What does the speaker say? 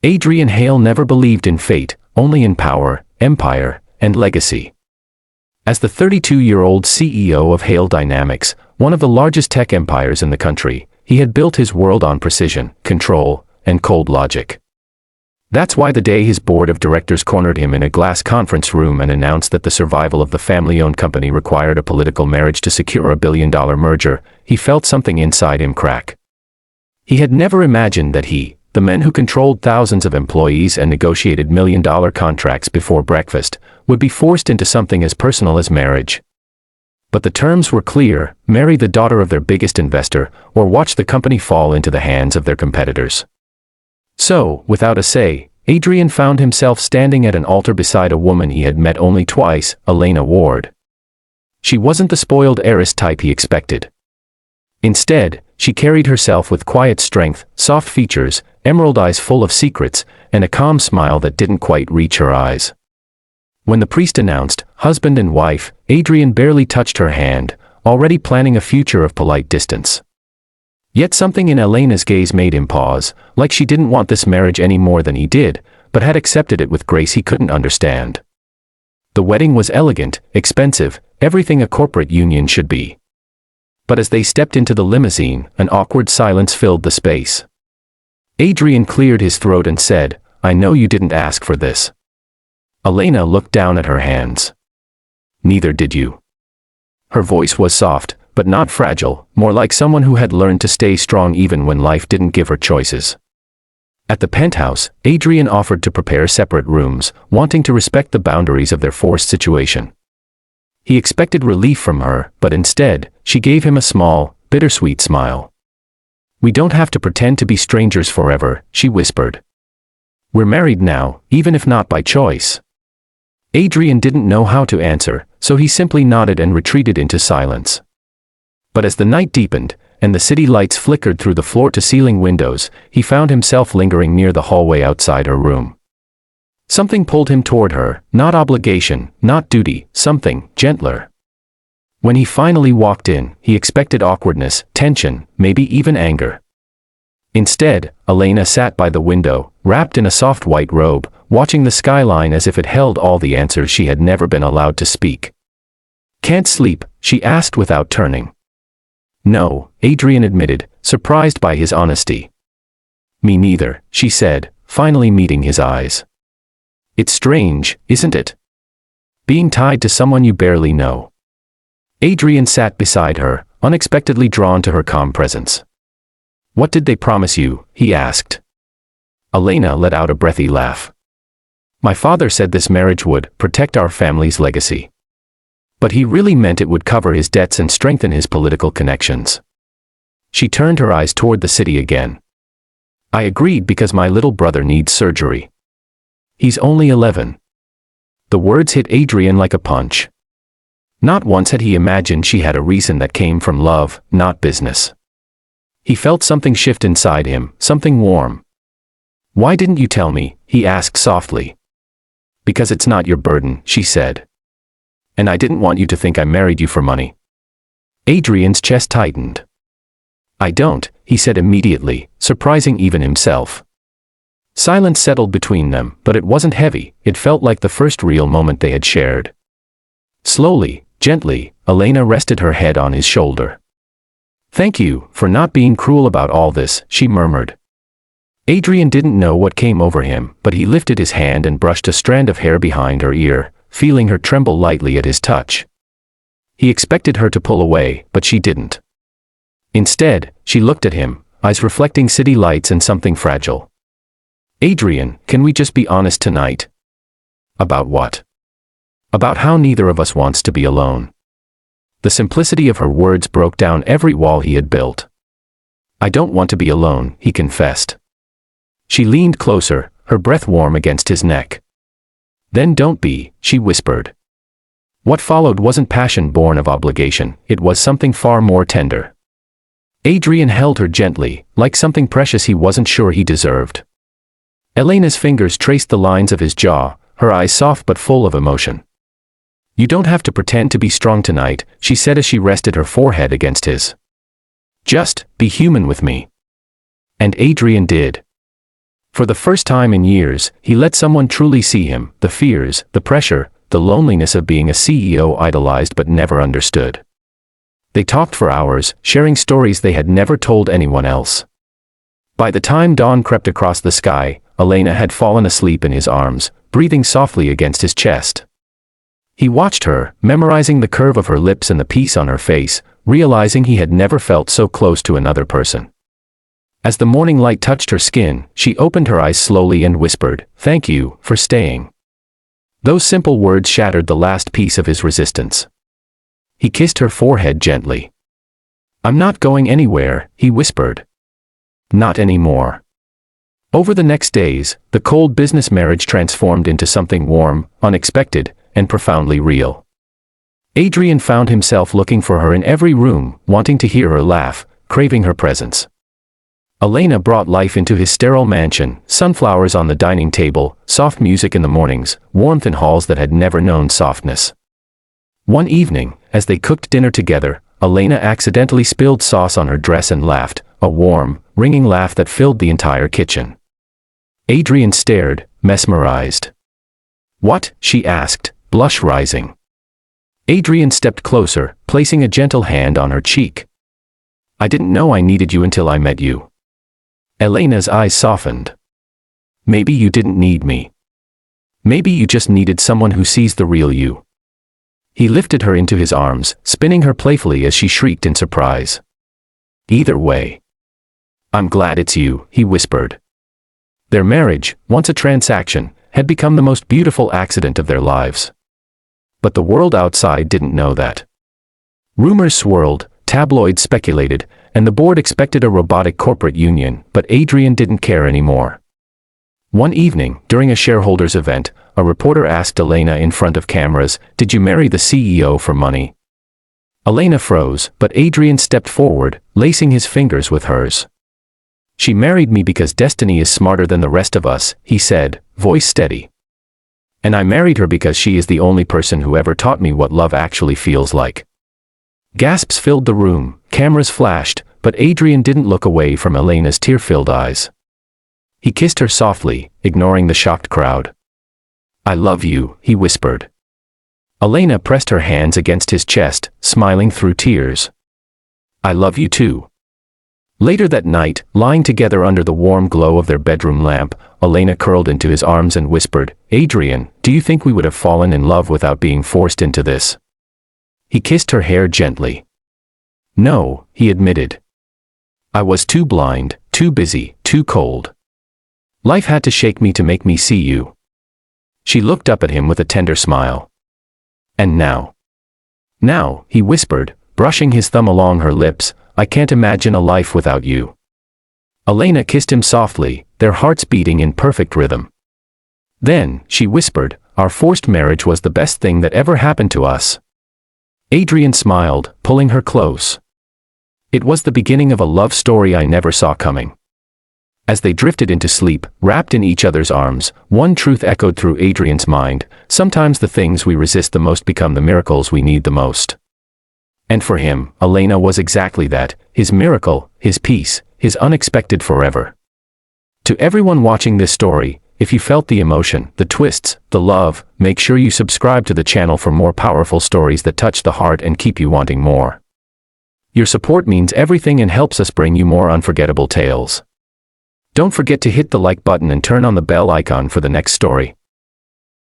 Adrian Hale never believed in fate, only in power, empire, and legacy. As the 32-year-old CEO of Hale Dynamics, one of the largest tech empires in the country, he had built his world on precision, control, and cold logic. That's why the day his board of directors cornered him in a glass conference room and announced that the survival of the family-owned company required a political marriage to secure a billion-dollar merger, he felt something inside him crack. He had never imagined that he, the man who controlled thousands of employees and negotiated million-dollar contracts before breakfast, would be forced into something as personal as marriage. But the terms were clear: marry the daughter of their biggest investor, or watch the company fall into the hands of their competitors. So, without a say, Adrian found himself standing at an altar beside a woman he had met only twice, Elena Ward. She wasn't the spoiled heiress type he expected. Instead, she carried herself with quiet strength, soft features, emerald eyes full of secrets, and a calm smile that didn't quite reach her eyes. When the priest announced, husband and wife, Adrian barely touched her hand, already planning a future of polite distance. Yet something in Elena's gaze made him pause, like she didn't want this marriage any more than he did, but had accepted it with grace he couldn't understand. The wedding was elegant, expensive, everything a corporate union should be. But as they stepped into the limousine, an awkward silence filled the space. Adrian cleared his throat and said, "I know you didn't ask for this." Elena looked down at her hands. "Neither did you." Her voice was soft, but not fragile, more like someone who had learned to stay strong even when life didn't give her choices. At the penthouse, Adrian offered to prepare separate rooms, wanting to respect the boundaries of their forced situation. He expected relief from her, but instead, she gave him a small, bittersweet smile. "We don't have to pretend to be strangers forever," she whispered. "We're married now, even if not by choice." Adrian didn't know how to answer, so he simply nodded and retreated into silence. But as the night deepened, and the city lights flickered through the floor-to-ceiling windows, he found himself lingering near the hallway outside her room. Something pulled him toward her, not obligation, not duty, something gentler. When he finally walked in, he expected awkwardness, tension, maybe even anger. Instead, Elena sat by the window, wrapped in a soft white robe, watching the skyline as if it held all the answers she had never been allowed to speak. "Can't sleep?" she asked without turning. "No," Adrian admitted, surprised by his honesty. "Me neither," she said, finally meeting his eyes. "It's strange, isn't it? Being tied to someone you barely know." Adrian sat beside her, unexpectedly drawn to her calm presence. "What did they promise you?" he asked. Elena let out a breathy laugh. "My father said this marriage would protect our family's legacy. But he really meant it would cover his debts and strengthen his political connections." She turned her eyes toward the city again. "I agreed because my little brother needs surgery. He's only 11. The words hit Adrian like a punch. Not once had he imagined she had a reason that came from love, not business. He felt something shift inside him, something warm. "Why didn't you tell me?" he asked softly. "Because it's not your burden," she said. "And I didn't want you to think I married you for money." Adrian's chest tightened. "I don't," he said immediately, surprising even himself. Silence settled between them, but it wasn't heavy. It felt like the first real moment they had shared. Slowly, gently, Elena rested her head on his shoulder. "Thank you for not being cruel about all this," she murmured. Adrian didn't know what came over him, but he lifted his hand and brushed a strand of hair behind her ear, feeling her tremble lightly at his touch. He expected her to pull away, but she didn't. Instead, she looked at him, eyes reflecting city lights and something fragile. "Adrian, can we just be honest tonight?" "About what?" "About how neither of us wants to be alone." The simplicity of her words broke down every wall he had built. "I don't want to be alone," he confessed. She leaned closer, her breath warm against his neck. "Then don't be," she whispered. What followed wasn't passion born of obligation, it was something far more tender. Adrian held her gently, like something precious he wasn't sure he deserved. Elena's fingers traced the lines of his jaw, her eyes soft but full of emotion. "You don't have to pretend to be strong tonight," she said as she rested her forehead against his. "Just be human with me." And Adrian did. For the first time in years, he let someone truly see him, the fears, the pressure, the loneliness of being a CEO idolized but never understood. They talked for hours, sharing stories they had never told anyone else. By the time dawn crept across the sky, Elena had fallen asleep in his arms, breathing softly against his chest. He watched her, memorizing the curve of her lips and the peace on her face, realizing he had never felt so close to another person. As the morning light touched her skin, she opened her eyes slowly and whispered, "Thank you for staying." Those simple words shattered the last piece of his resistance. He kissed her forehead gently. "I'm not going anywhere," he whispered. "Not anymore." Over the next days, the cold business marriage transformed into something warm, unexpected, and profoundly real. Adrian found himself looking for her in every room, wanting to hear her laugh, craving her presence. Elena brought life into his sterile mansion, sunflowers on the dining table, soft music in the mornings, warmth in halls that had never known softness. One evening, as they cooked dinner together, Elena accidentally spilled sauce on her dress and laughed, a warm, ringing laugh that filled the entire kitchen. Adrian stared, mesmerized. "What?" she asked, blush rising. Adrian stepped closer, placing a gentle hand on her cheek. "I didn't know I needed you until I met you." Elena's eyes softened. "Maybe you didn't need me. Maybe you just needed someone who sees the real you." He lifted her into his arms, spinning her playfully as she shrieked in surprise. "Either way, I'm glad it's you," he whispered. Their marriage, once a transaction, had become the most beautiful accident of their lives. But the world outside didn't know that. Rumors swirled, tabloids speculated, and the board expected a robotic corporate union, but Adrian didn't care anymore. One evening, during a shareholders' event, a reporter asked Elena in front of cameras, "Did you marry the CEO for money?" Elena froze, but Adrian stepped forward, lacing his fingers with hers. "She married me because destiny is smarter than the rest of us," he said, voice steady. "And I married her because she is the only person who ever taught me what love actually feels like." Gasps filled the room, cameras flashed, but Adrian didn't look away from Elena's tear-filled eyes. He kissed her softly, ignoring the shocked crowd. "I love you," he whispered. Elena pressed her hands against his chest, smiling through tears. "I love you too." Later that night, lying together under the warm glow of their bedroom lamp, Elena curled into his arms and whispered, "Adrian, do you think we would have fallen in love without being forced into this?" He kissed her hair gently. "No," he admitted. "I was too blind, too busy, too cold. Life had to shake me to make me see you." She looked up at him with a tender smile. "And now?" "Now," he whispered, brushing his thumb along her lips, "I can't imagine a life without you." Elena kissed him softly, their hearts beating in perfect rhythm. Then, she whispered, "Our forced marriage was the best thing that ever happened to us." Adrian smiled, pulling her close. It was the beginning of a love story I never saw coming. As they drifted into sleep, wrapped in each other's arms, one truth echoed through Adrian's mind: sometimes the things we resist the most become the miracles we need the most. And for him, Elena was exactly that, his miracle, his peace, his unexpected forever. To everyone watching this story, if you felt the emotion, the twists, the love, make sure you subscribe to the channel for more powerful stories that touch the heart and keep you wanting more. Your support means everything and helps us bring you more unforgettable tales. Don't forget to hit the like button and turn on the bell icon for the next story.